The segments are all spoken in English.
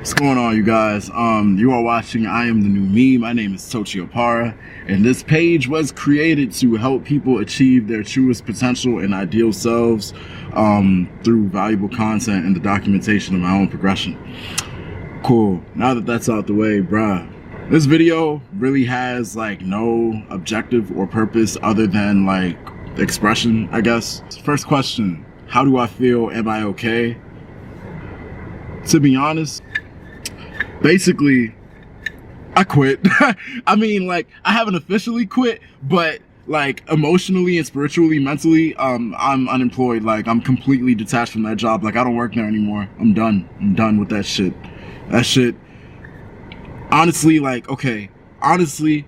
What's going on, you guys? You are watching I Am the New Me. My name is Tochi Opara, and this page was created to help people achieve their truest potential and ideal selves through valuable content and the documentation of my own progression. Cool. Now that that's out the way, bruh, this video really has like no objective or purpose other than like expression, I guess. First question, how do I feel? Am I okay? To be honest, basically, I quit. I mean, like, I haven't officially quit, but like emotionally and spiritually, mentally, I'm unemployed. Like, I'm completely detached from that job. Like, I don't work there anymore. I'm done. I'm done with that shit. That shit. Honestly, like, okay. Honestly,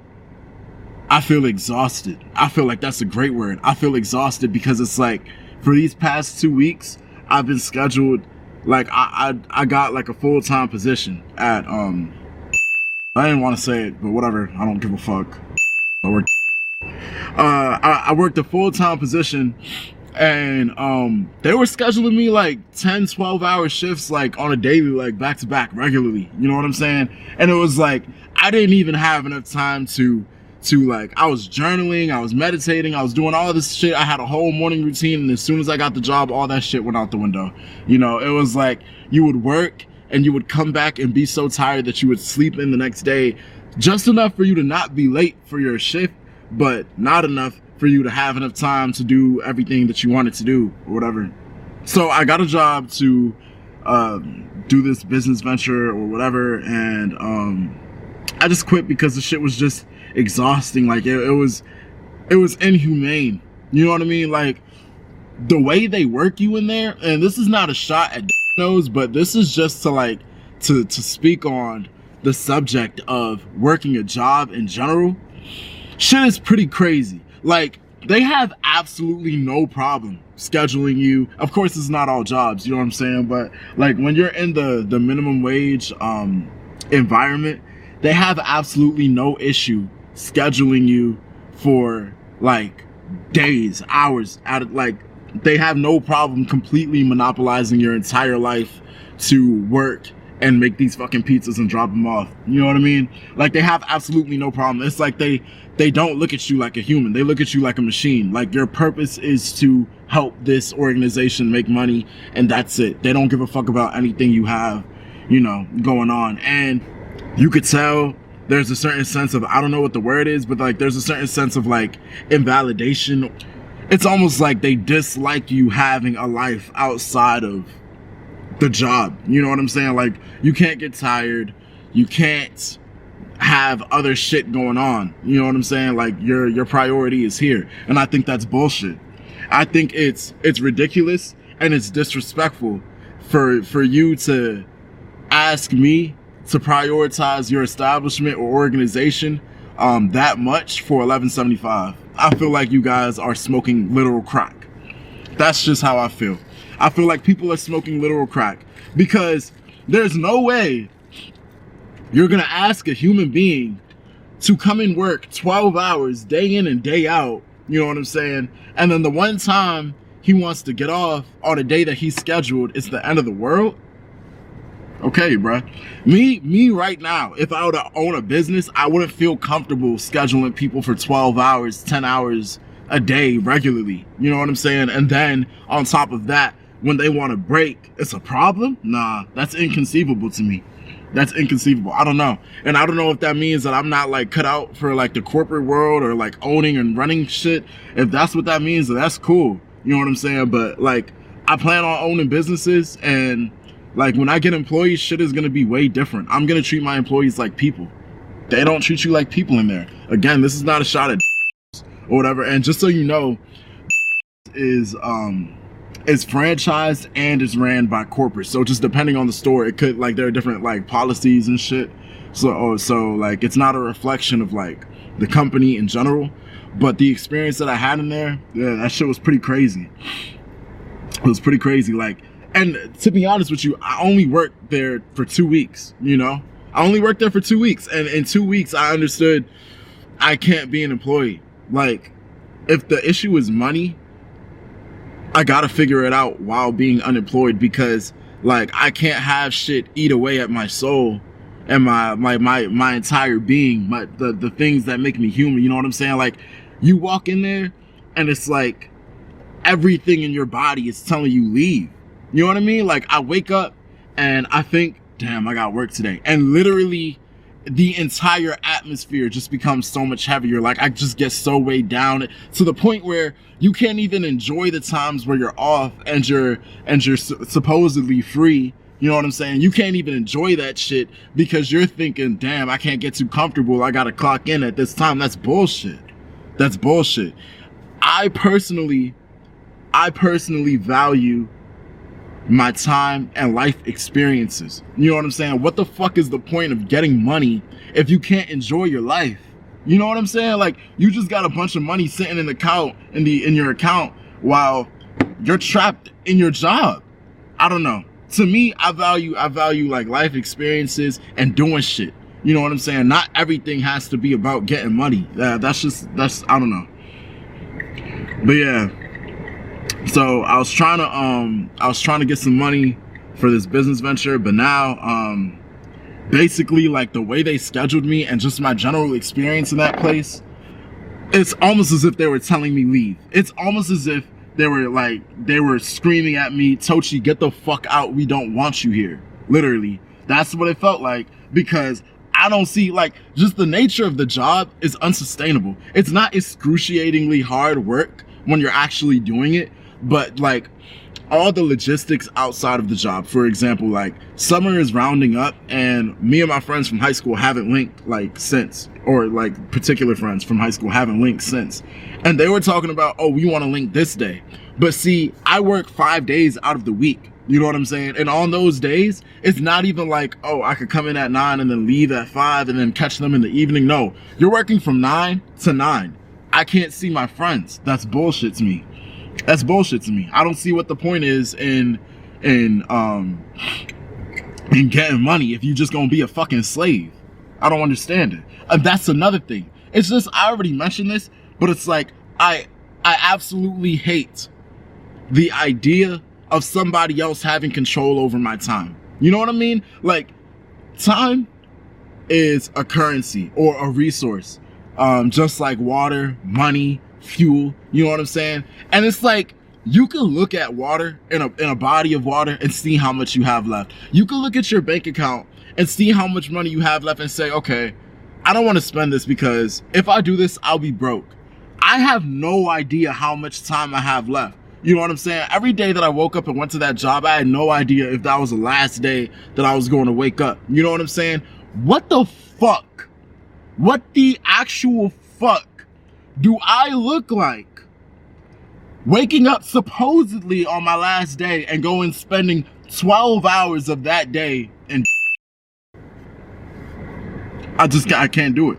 I feel exhausted. I feel like that's a great word. I feel exhausted because it's like, for these past 2 weeks, I've been scheduled. Like I got like a full-time position at I didn't want to say it, but whatever, I don't give a fuck. I worked a full-time position, and they were scheduling me like 10-12 hour shifts like on a daily, like back to back regularly, you know what I'm saying? And it was like I didn't even have enough time to like, I was journaling, I was meditating, I was doing all this shit. I had a whole morning routine, and as soon as I got the job, all that shit went out the window. You know, it was like you would work and you would come back and be so tired that you would sleep in the next day, just enough for you to not be late for your shift, but not enough for you to have enough time to do everything that you wanted to do or whatever. So I got a job to do this business venture or whatever, and I just quit because the shit was just exhausting. Like it was inhumane, you know what I mean? Like the way they work you in there, and this is not a shot at nose, but this is just to like to speak on the subject of working a job in general. Shit is pretty crazy. Like they have absolutely no problem scheduling you. Of course, it's not all jobs, you know what I'm saying, but like when you're in the minimum wage environment, they have absolutely no issue scheduling you for like days, hours out of, like, they have no problem completely monopolizing your entire life to work and make these fucking pizzas and drop them off. You know what I mean? Like they have absolutely no problem. It's like they don't look at you like a human. They look at you like a machine. Like your purpose is to help this organization make money, and that's it. They don't give a fuck about anything you have, you know, going on. And you could tell there's a certain sense of, I don't know what the word is, but like there's a certain sense of like invalidation. It's almost like they dislike you having a life outside of the job. You know what I'm saying? Like you can't get tired. You can't have other shit going on. You know what I'm saying? Like your priority is here. And I think that's bullshit. I think it's ridiculous and it's disrespectful for you to ask me to prioritize your establishment or organization that much for $11.75. I feel like you guys are smoking literal crack. That's just how I feel. I feel like people are smoking literal crack, because there's no way you're gonna ask a human being to come and work 12 hours day in and day out, you know what I'm saying, and then the one time he wants to get off on a day that he's scheduled, it's the end of the world. Okay, bruh. Me right now, if I were to own a business, I wouldn't feel comfortable scheduling people for 12 hours, 10 hours a day regularly. You know what I'm saying? And then on top of that, when they want to break, it's a problem? Nah, that's inconceivable to me. That's inconceivable. I don't know. And I don't know if that means that I'm not like cut out for like the corporate world or like owning and running shit. If that's what that means, then that's cool. You know what I'm saying? But like, I plan on owning businesses, and like when I get employees, shit is gonna be way different. I'm gonna treat my employees like people. They don't treat you like people in there. Again, this is not a shot at or whatever. And just so you know, is franchised and is ran by corporate. So just depending on the store, it could, like, there are different like policies and shit. So like it's not a reflection of like the company in general, but the experience that I had in there, yeah, that shit was pretty crazy. It was pretty crazy. Like, and to be honest with you, I only worked there for 2 weeks, you know? I only worked there for 2 weeks. And in 2 weeks, I understood I can't be an employee. Like, if the issue is money, I gotta figure it out while being unemployed, because Like, I can't have shit eat away at my soul and my entire being, the things that make me human. You know what I'm saying? Like, you walk in there and it's like everything in your body is telling you leave. You know what I mean? Like, I wake up and I think, damn, I got work today. And literally the entire atmosphere just becomes so much heavier. Like, I just get so weighed down to the point where you can't even enjoy the times where you're off and you're supposedly free. You know what I'm saying? You can't even enjoy that shit because you're thinking, damn, I can't get too comfortable. I gotta clock in at this time. That's bullshit. That's bullshit. I personally value my time and life experiences. You know what I'm saying? What the fuck is the point of getting money if you can't enjoy your life? You know what I'm saying? Like, you just got a bunch of money sitting in your account while you're trapped in your job. I don't know. To me, I value like life experiences and doing shit. You know what I'm saying? Not everything has to be about getting money. That's I don't know. But yeah. So I was trying to get some money for this business venture, but now basically, like, the way they scheduled me and just my general experience in that place, it's almost as if they were telling me leave. It's almost as if they were screaming at me, Tochi, get the fuck out, we don't want you here. Literally, that's what it felt like, because I don't see, like, just the nature of the job is unsustainable. It's not excruciatingly hard work when you're actually doing it, but like all the logistics outside of the job. For example, like, summer is rounding up and me and my friends from high school haven't linked like since, or like particular friends from high school haven't linked since. And they were talking about, oh, we want to link this day. But see, I work 5 days out of the week. You know what I'm saying? And on those days, it's not even like, oh, I could come in at 9 and then leave at 5 and then catch them in the evening. No, you're working from 9 to 9. I can't see my friends. That's bullshit to me. That's bullshit to me. I don't see what the point is in getting money if you just gonna be a fucking slave. I don't understand it. That's another thing. It's just, I already mentioned this, but it's like, I absolutely hate the idea of somebody else having control over my time. You know what I mean? Like, time is a currency or a resource, just like water, money, fuel. You know what I'm saying? And it's like, you can look at water in a body of water and see how much you have left. You can look at your bank account and see how much money you have left and say, okay, I don't want to spend this because if I do this, I'll be broke. I have no idea how much time I have left. You know what I'm saying? Every day that I woke up and went to that job, I had no idea if that was the last day that I was going to wake up. You know what I'm saying? What the fuck? What the actual fuck do I look like waking up supposedly on my last day and going spending 12 hours of that day and I can't do it.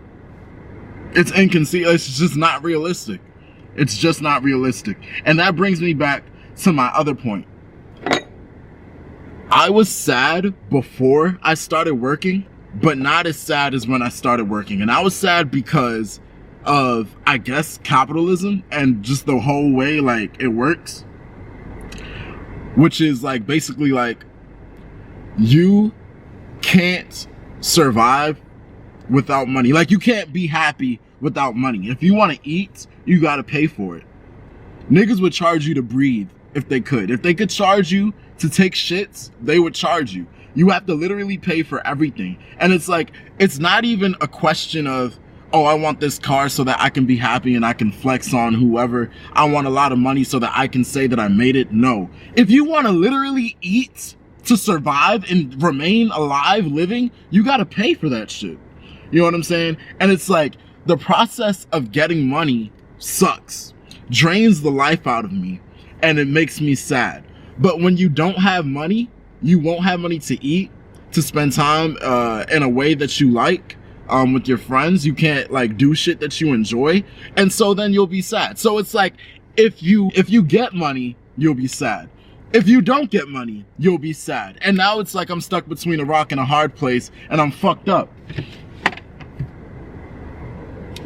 It's inconceivable. It's just not realistic. It's just not realistic. And that brings me back to my other point. I was sad before I started working, but not as sad as when I started working. And I was sad because of, I guess, capitalism and just the whole way like it works, which is like basically like you can't survive without money. Like, you can't be happy without money. If you want to eat, you got to pay for it. Niggas would charge you to breathe if they could. If they could charge you to take shits, they would charge you. You have to literally pay for everything. And it's like, it's not even a question of, oh, I want this car so that I can be happy and I can flex on whoever. I want a lot of money so that I can say that I made it. No. If you want to literally eat to survive and remain alive, living, you got to pay for that shit. You know what I'm saying? And it's like, the process of getting money sucks, drains the life out of me, and it makes me sad. But when you don't have money, you won't have money to eat, to spend time in a way that you like with your friends. You can't like do shit that you enjoy, and so then you'll be sad. So it's like, if you get money, you'll be sad. If you don't get money, you'll be sad. And now it's like I'm stuck between a rock and a hard place, and I'm fucked up.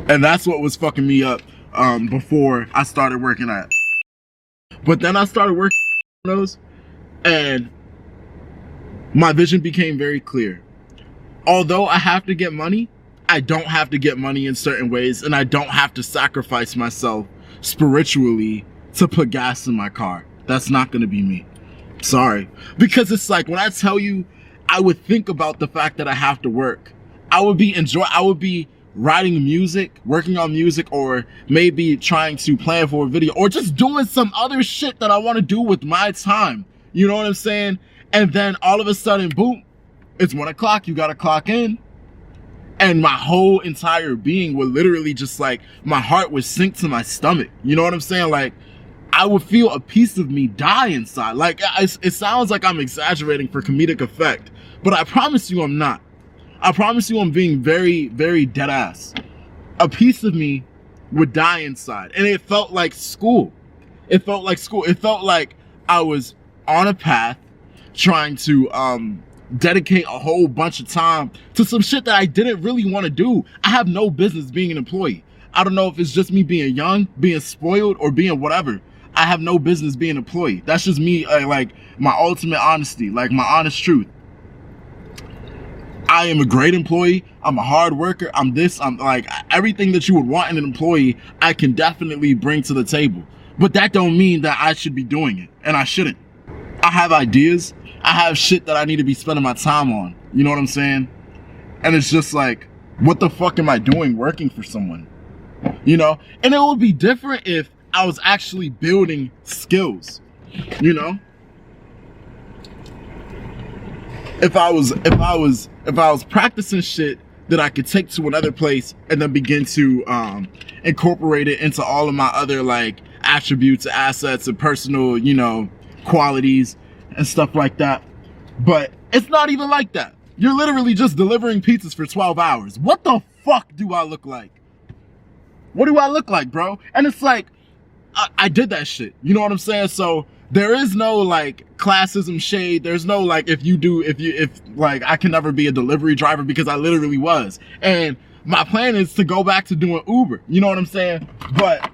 And that's what was fucking me up before I started working at. But then I started working on those, and my vision became very clear. Although I have to get money, I don't have to get money in certain ways, and I don't have to sacrifice myself spiritually to put gas in my car. That's not gonna be me. Sorry. Because it's like, when I tell you, I would think about the fact that I have to work. I would be writing music, working on music, or maybe trying to plan for a video, or just doing some other shit that I want to do with my time. You know what I'm saying? And then all of a sudden, boom, it's 1 o'clock, you gotta clock in. And my whole entire being would literally just like, my heart would sink to my stomach. You know what I'm saying? Like, I would feel a piece of me die inside. Like, it sounds like I'm exaggerating for comedic effect, but I promise you I'm not. I promise you I'm being very, very dead ass. A piece of me would die inside. And it felt like school. It felt like school. It felt like I was on a path trying to dedicate a whole bunch of time to some shit that I didn't really want to do. I have no business being an employee. I don't know if it's just me being young, being spoiled, or being whatever. I have no business being an employee. That's just me, like my ultimate honesty, like my honest truth. I am a great employee. I'm a hard worker. I'm like everything that you would want in an employee, I can definitely bring to the table. But that don't mean that I should be doing it, and I shouldn't. I have ideas. I have shit that I need to be spending my time on. You know what I'm saying? And it's just like, what the fuck am I doing working for someone? You know? And it would be different if I was actually building skills, you know? If I was practicing shit that I could take to another place and then begin to incorporate it into all of my other like attributes, assets, and personal, you know, qualities and stuff like that. But it's not even like that. You're literally just delivering pizzas for 12 hours. What the fuck do I look like? What do I look like, bro? And it's like, I did that shit. You know what I'm saying? So there is no like classism shade. There's no like, if like, I can never be a delivery driver, because I literally was. And my plan is to go back to doing Uber. You know what I'm saying? But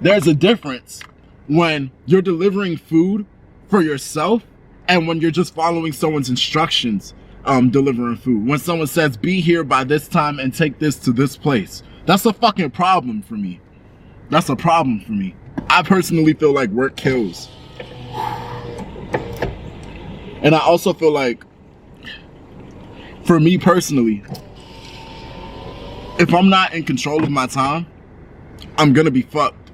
there's a difference when you're delivering food for yourself and when you're just following someone's instructions, delivering food. When someone says, be here by this time and take this to this place. That's a fucking problem for me. That's a problem for me. I personally feel like work kills. And I also feel like, for me personally, if I'm not in control of my time, I'm gonna be fucked.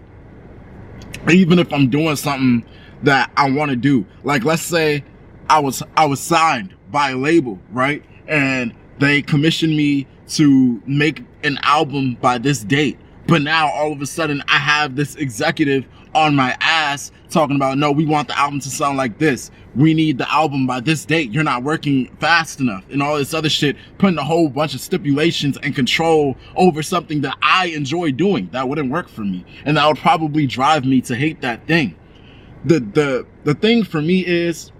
Even if I'm doing something that I want to do. Like, let's say I was signed by a label, right? And they commissioned me to make an album by this date. But now all of a sudden I have this executive on my ass talking about, no, we want the album to sound like this. We need the album by this date. You're not working fast enough, and all this other shit, putting a whole bunch of stipulations and control over something that I enjoy doing. That wouldn't work for me. And that would probably drive me to hate that thing. The thing for me is,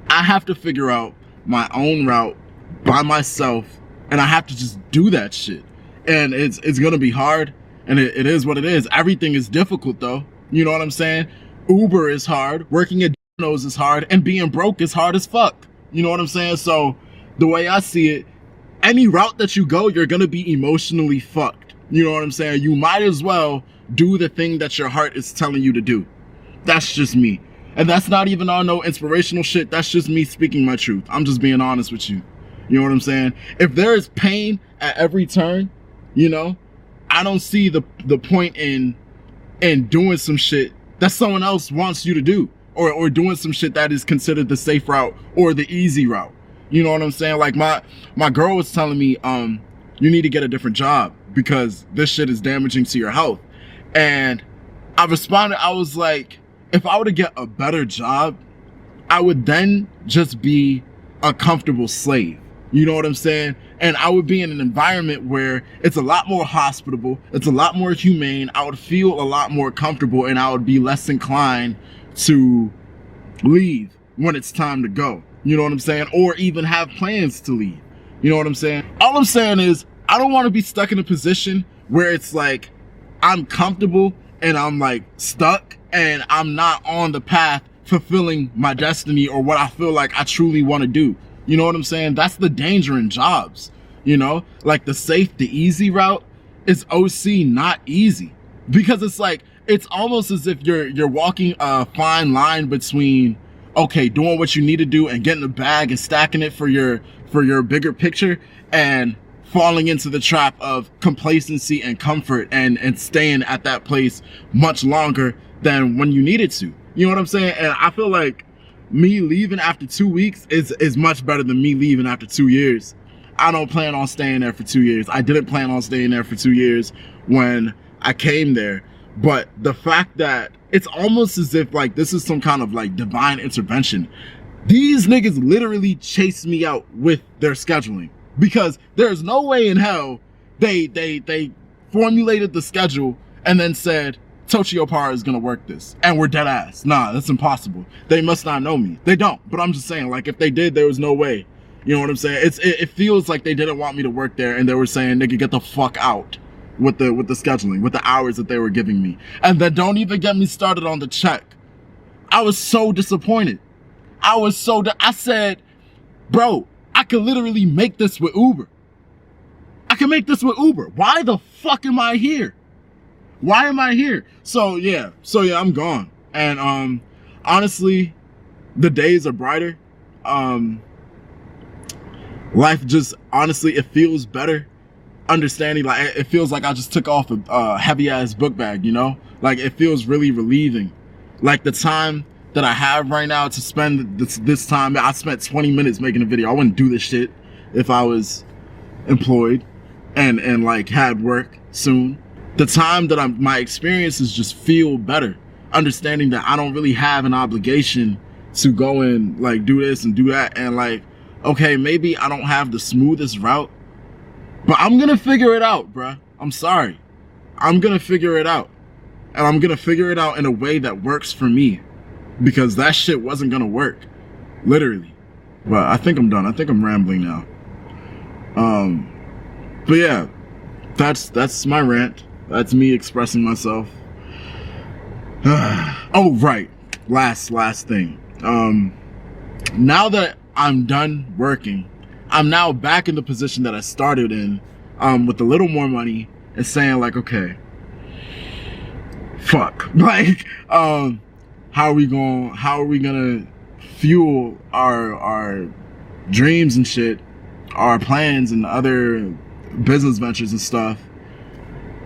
I have to figure out my own route by myself, and I have to just do that shit. And it's gonna be hard, and it is what it is. Everything is difficult though. You know what I'm saying? Uber is hard, working at Domino's is hard, and being broke is hard as fuck. You know what I'm saying? So the way I see it, any route that you go, you're gonna be emotionally fucked. You know what I'm saying? You might as well do the thing that your heart is telling you to do. That's just me. And that's not even on no inspirational shit. That's just me speaking my truth. I'm just being honest with you. You know what I'm saying? If there is pain at every turn, you know, I don't see the point in doing some shit that someone else wants you to do, or doing some shit that is considered the safe route or the easy route. You know what I'm saying? Like my girl was telling me, you need to get a different job because this shit is damaging to your health. And I responded, I was like, if I were to get a better job, I would then just be a comfortable slave. You know what I'm saying? And I would be in an environment where it's a lot more hospitable, it's a lot more humane, I would feel a lot more comfortable, and I would be less inclined to leave when it's time to go. You know what I'm saying? Or even have plans to leave. You know what I'm saying? All I'm saying is, I don't want to be stuck in a position where it's like, I'm comfortable and I'm like stuck and I'm not on the path fulfilling my destiny or what I feel like I truly want to do. You know what I'm saying? That's the danger in jobs. You know, like the safe, the easy route is OC not easy, because it's like, it's almost as if you're walking a fine line between, okay, doing what you need to do and getting a bag and stacking it for your bigger picture, and falling into the trap of complacency and comfort and staying at that place much longer than when you needed to. You know what I'm saying? And I feel like me leaving after 2 weeks is much better than me leaving after 2 years. I don't plan on staying there for 2 years. I didn't plan on staying there for 2 years when I came there. But the fact that it's almost as if like this is some kind of like divine intervention. These niggas literally chased me out with their scheduling, because there's no way in hell they formulated the schedule and then said Tochio Para is gonna work this, and we're dead ass. Nah, that's impossible. They must not know me. They don't. But I'm just saying, like, if they did, there was no way. You know what I'm saying? It feels like they didn't want me to work there, and they were saying, nigga, get the fuck out with the scheduling, with the hours that they were giving me. And then don't even get me started on the check. I was so disappointed. I said, bro, I could literally make this with Uber. I can make this with Uber. Why the fuck am I here? Why am I here? So yeah, I'm gone. And honestly, the days are brighter. Life just, honestly, it feels better. Understanding, like, it feels like I just took off a heavy ass book bag, you know? Like, it feels really relieving. Like, the time that I have right now to spend this time, I spent 20 minutes making a video. I wouldn't do this shit if I was employed and like had work soon. The time that my experiences just feel better. Understanding that I don't really have an obligation to go and like do this and do that, and like, okay, maybe I don't have the smoothest route, but I'm gonna figure it out, bruh. I'm sorry. I'm gonna figure it out. And I'm gonna figure it out in a way that works for me, because that shit wasn't gonna work. Literally. But I think I'm done. I think I'm rambling now. But yeah, that's my rant. That's me expressing myself. Oh, right. Last thing. Now that I'm done working, I'm now back in the position that I started in, with a little more money, and saying like, okay, fuck. Like, how are we gonna fuel our dreams and shit, our plans and other business ventures and stuff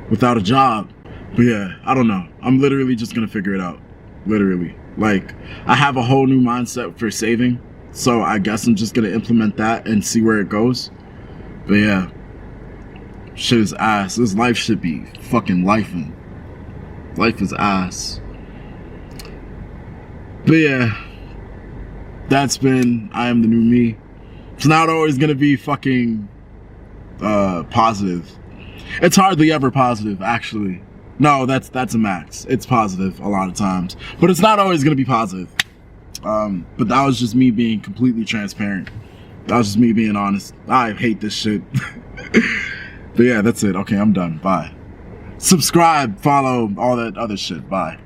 without a job? But yeah, I don't know. I'm literally just gonna figure it out. Literally. Like, I have a whole new mindset for saving, so I guess I'm just gonna implement that and see where it goes. But yeah, shit is ass. This life should be fucking lifing. Life is ass. But yeah, that's been I Am the New Me. It's not always gonna be fucking positive. It's hardly ever positive, actually. No, that's a max. It's positive a lot of times, but it's not always gonna be positive. But that was just me being completely transparent. That was just me being honest. I hate this shit. But yeah, that's it. Okay, I'm done. Bye. Subscribe, follow, all that other shit. Bye.